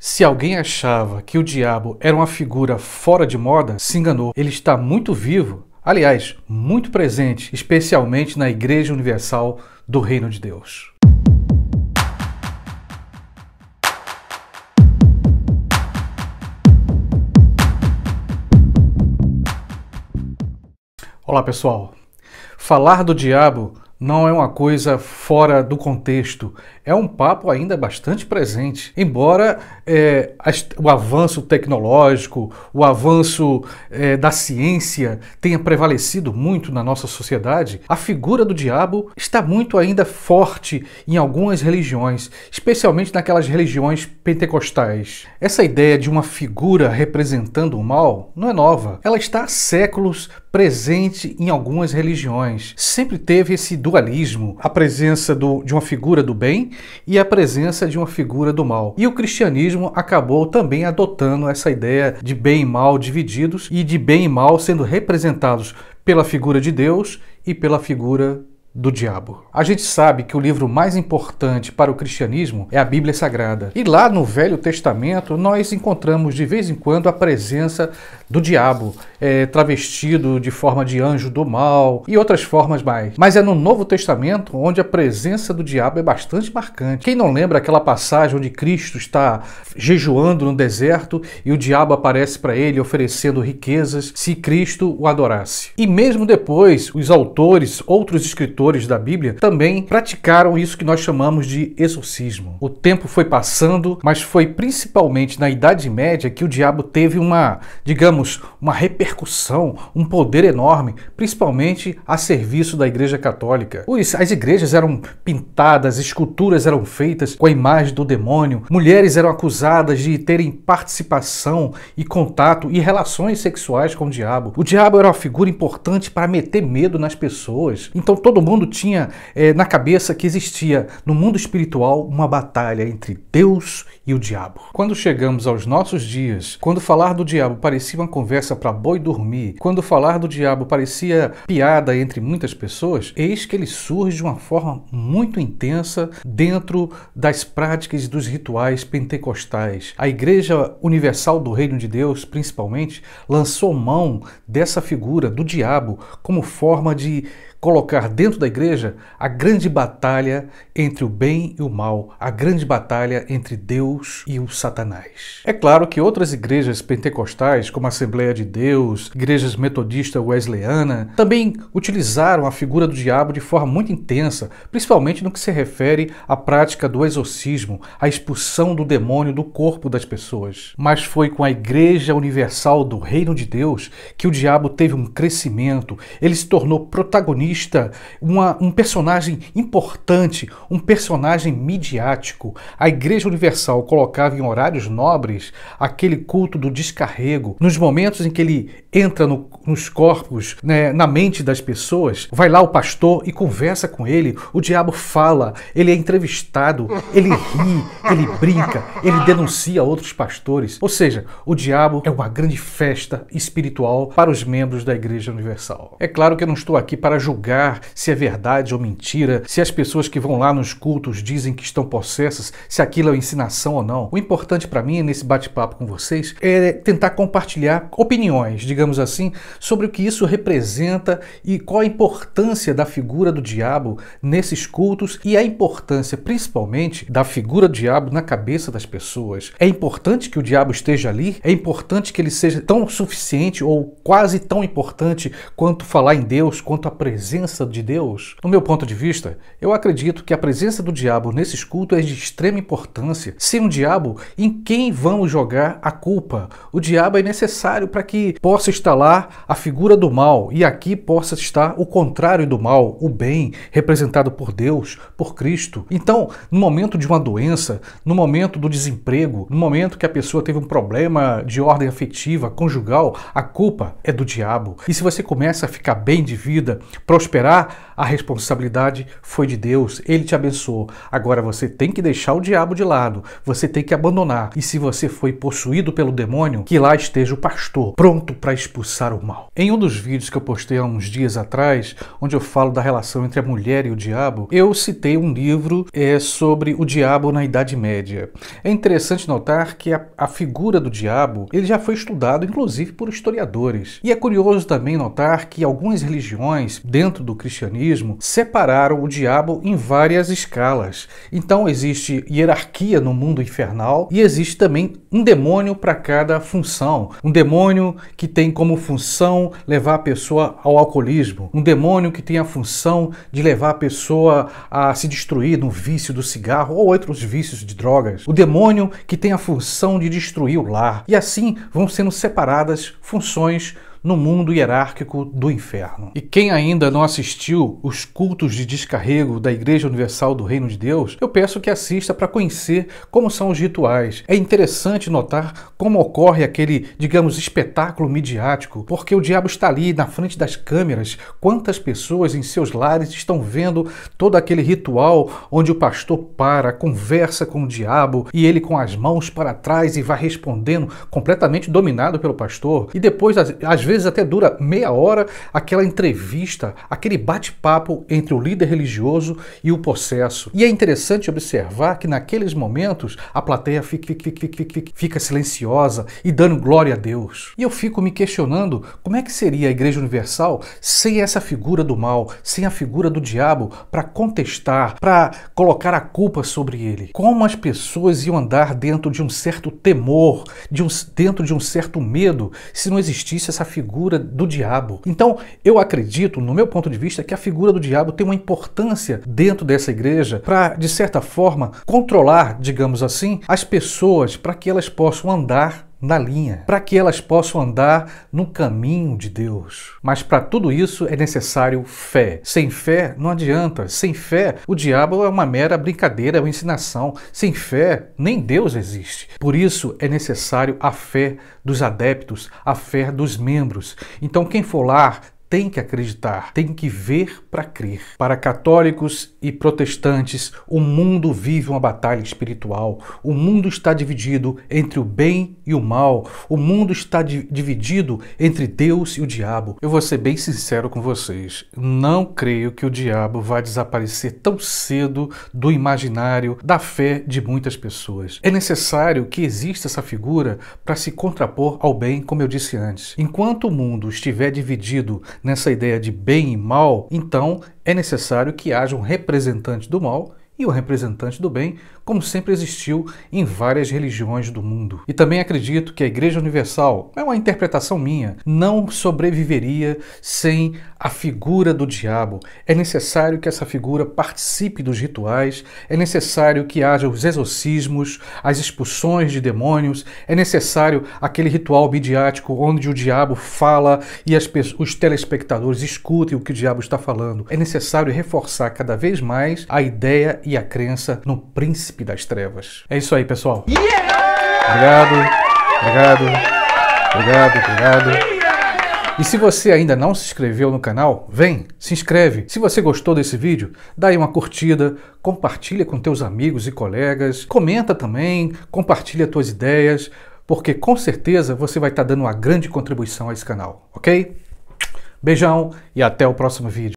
Se alguém achava que o diabo era uma figura fora de moda, se enganou. Ele está muito vivo, aliás, muito presente, especialmente na Igreja Universal do Reino de Deus. Olá, pessoal. Falar do diabo não é uma coisa fora do contexto, é um papo ainda bastante presente. Embora o avanço tecnológico, o avanço da ciência tenha prevalecido muito na nossa sociedade, a figura do diabo está muito ainda forte em algumas religiões, especialmente naquelas religiões pentecostais. Essa ideia de uma figura representando o mal não é nova, ela está há séculos presente em algumas religiões. Sempre teve esse dualismo, a presença de uma figura do bem e a presença de uma figura do mal. E o cristianismo acabou também adotando essa ideia de bem e mal divididos e de bem e mal sendo representados pela figura de Deus e pela figura do diabo. A gente sabe que o livro mais importante para o cristianismo é a Bíblia Sagrada. E lá no Velho Testamento nós encontramos de vez em quando a presença do diabo, travestido de forma de anjo do mal e outras formas mais. Mas é no Novo Testamento onde a presença do diabo é bastante marcante. Quem não lembra aquela passagem onde Cristo está jejuando no deserto e o diabo aparece para ele oferecendo riquezas se Cristo o adorasse? E mesmo depois, os autores, outros escritores da Bíblia também praticaram isso que nós chamamos de exorcismo. O tempo foi passando, mas foi principalmente na Idade Média que o diabo teve uma repercussão, um poder enorme, principalmente a serviço da Igreja Católica. As igrejas eram pintadas, esculturas eram feitas com a imagem do demônio, mulheres eram acusadas de terem participação e contato e relações sexuais com o diabo. O diabo era uma figura importante para meter medo nas pessoas. Então todo mundo tinha na cabeça que existia no mundo espiritual uma batalha entre Deus e o diabo. Quando chegamos aos nossos dias, quando falar do diabo parecia uma conversa para boi dormir, quando falar do diabo parecia piada entre muitas pessoas, eis que ele surge de uma forma muito intensa dentro das práticas e dos rituais pentecostais. A Igreja Universal do Reino de Deus, principalmente, lançou mão dessa figura do diabo como forma de colocar dentro da igreja a grande batalha entre o bem e o mal, a grande batalha entre Deus e o Satanás. É claro que outras igrejas pentecostais, como a Assembleia de Deus, igrejas metodista wesleyana, também utilizaram a figura do diabo de forma muito intensa, principalmente no que se refere à prática do exorcismo, à expulsão do demônio do corpo das pessoas. Mas foi com a Igreja Universal do Reino de Deus que o diabo teve um crescimento, ele se tornou protagonista, um personagem importante, um personagem midiático. A Igreja Universal colocava em horários nobres aquele culto do descarrego. Nos momentos em que ele entra nos corpos, na mente das pessoas, vai lá o pastor e conversa com ele, o diabo fala, ele é entrevistado, ele ri, ele brinca, ele denuncia outros pastores. Ou seja, o diabo é uma grande festa espiritual para os membros da Igreja Universal. É claro que eu não estou aqui para julgar se é verdade ou mentira, se as pessoas que vão lá nos cultos dizem que estão possessas, se aquilo é ensinação ou não. O importante para mim, nesse bate-papo com vocês, é tentar compartilhar opiniões, digamos assim, sobre o que isso representa e qual a importância da figura do diabo nesses cultos e a importância, principalmente, da figura do diabo na cabeça das pessoas. É importante que o diabo esteja ali? É importante que ele seja tão suficiente ou quase tão importante quanto falar em Deus, quanto a presença de Deus? No meu ponto de vista, eu acredito que a presença do diabo nesses cultos é de extrema importância. Sem um diabo, em quem vamos jogar a culpa? O diabo é necessário para que possa estar lá a figura do mal e aqui possa estar o contrário do mal, o bem, representado por Deus, por Cristo. Então, no momento de uma doença, no momento do desemprego, no momento que a pessoa teve um problema de ordem afetiva, conjugal, a culpa é do diabo. E se você começa a ficar bem de vida, prosperar, a responsabilidade foi de Deus, Ele te abençoou. Agora você tem que deixar o diabo de lado, você tem que abandonar. E se você foi possuído pelo demônio, que lá esteja o pastor, pronto para expulsar o mal. Em um dos vídeos que eu postei há uns dias atrás, onde eu falo da relação entre a mulher e o diabo, eu citei um livro sobre o diabo na Idade Média. É interessante notar que a figura do diabo, ele já foi estudado inclusive por historiadores. E é curioso também notar que algumas religiões dentro do cristianismo separaram o diabo em várias escalas. Então existe hierarquia no mundo infernal e existe também um demônio para cada função. Um demônio que tem como função levar a pessoa ao alcoolismo. Um demônio que tem a função de levar a pessoa a se destruir no vício do cigarro ou outros vícios de drogas. O demônio que tem a função de destruir o lar. E assim vão sendo separadas funções no mundo hierárquico do inferno. E quem ainda não assistiu os cultos de descarrego da Igreja Universal do Reino de Deus, eu peço que assista para conhecer como são os rituais. É interessante notar como ocorre aquele, digamos, espetáculo midiático, porque o diabo está ali na frente das câmeras. Quantas pessoas em seus lares estão vendo todo aquele ritual onde o pastor conversa com o diabo e ele com as mãos para trás e vai respondendo, completamente dominado pelo pastor. E depois, às vezes até dura meia hora, aquela entrevista, aquele bate-papo entre o líder religioso e o possesso. E é interessante observar que naqueles momentos a plateia fica silenciosa e dando glória a Deus. E eu fico me questionando como é que seria a Igreja Universal sem essa figura do mal, sem a figura do diabo para contestar, para colocar a culpa sobre ele. Como as pessoas iam andar dentro de um certo temor, dentro de um certo medo, se não existisse essa figura do diabo. Então, eu acredito, no meu ponto de vista, que a figura do diabo tem uma importância dentro dessa igreja para, de certa forma, controlar, digamos assim, as pessoas para que elas possam andar na linha, para que elas possam andar no caminho de Deus. Mas para tudo isso é necessário fé. Sem fé não adianta. Sem fé, o diabo é uma mera brincadeira, é uma ensinação. Sem fé, nem Deus existe. Por isso é necessário a fé dos adeptos, a fé dos membros. Então quem for lá tem que acreditar, tem que ver para crer. Para católicos e protestantes, o mundo vive uma batalha espiritual. O mundo está dividido entre o bem e o mal. O mundo está dividido entre Deus e o diabo. Eu vou ser bem sincero com vocês. Não creio que o diabo vai desaparecer tão cedo do imaginário, da fé de muitas pessoas. É necessário que exista essa figura para se contrapor ao bem, como eu disse antes. Enquanto o mundo estiver dividido nessa ideia de bem e mal, então é necessário que haja um representante do mal e o representante do bem, como sempre existiu em várias religiões do mundo. E também acredito que a Igreja Universal, é uma interpretação minha, não sobreviveria sem a figura do diabo. É necessário que essa figura participe dos rituais, é necessário que haja os exorcismos, as expulsões de demônios, é necessário aquele ritual midiático onde o diabo fala e os telespectadores escutem o que o diabo está falando. É necessário reforçar cada vez mais a ideia e a crença no príncipe das trevas. É isso aí, pessoal. Obrigado. E se você ainda não se inscreveu no canal, se inscreve. Se você gostou desse vídeo, dá aí uma curtida, compartilha com teus amigos e colegas, comenta também, compartilha tuas ideias, porque com certeza você vai estar dando uma grande contribuição a esse canal, ok? Beijão e até o próximo vídeo.